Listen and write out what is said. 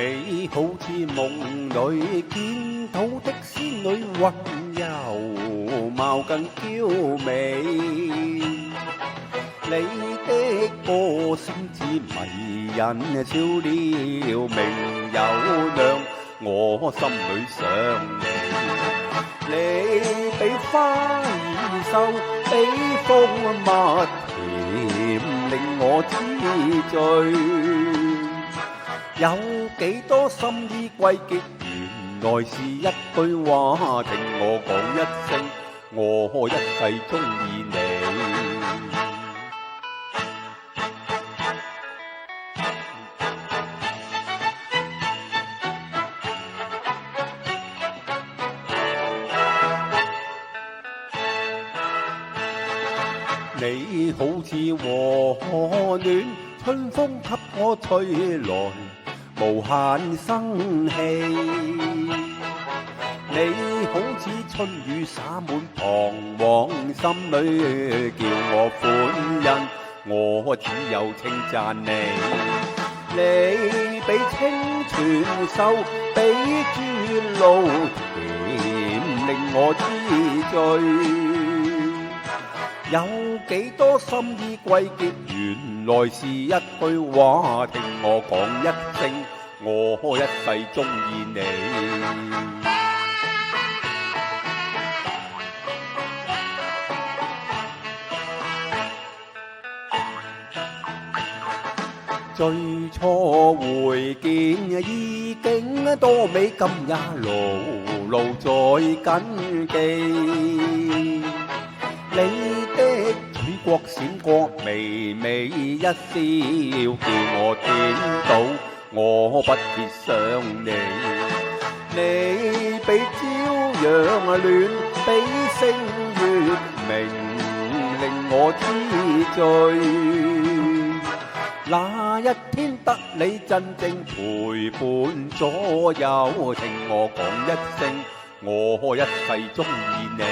你好似夢裏見到的仙女，溫柔貌更嬌美。你的歌聲似迷人，笑了明又亮，我心裏想你。你比花兒秀，比蜂蜜甜，令我痴醉。有幾多心意歸結，原來是一句話，聽我講一聲，我一世鍾意你。你好似和暖，春風給我吹來無限生氣。你好似春雨灑滿彷徨，心裏叫我歡欣，我只有稱讚你。你比清泉秀，比珠露甜，令我痴醉。有幾多心意歸結，原來是一句話，聽我講一聲，我一世鍾意你。最初會見意境多美，今也牢牢在謹記。你的嘴角閃過微微一笑，叫我點到我不撇想你。你比朝陽暖，比星月明，令我痴醉。那一天得你真正陪伴左右，聽我講一聲，我一世鍾意你。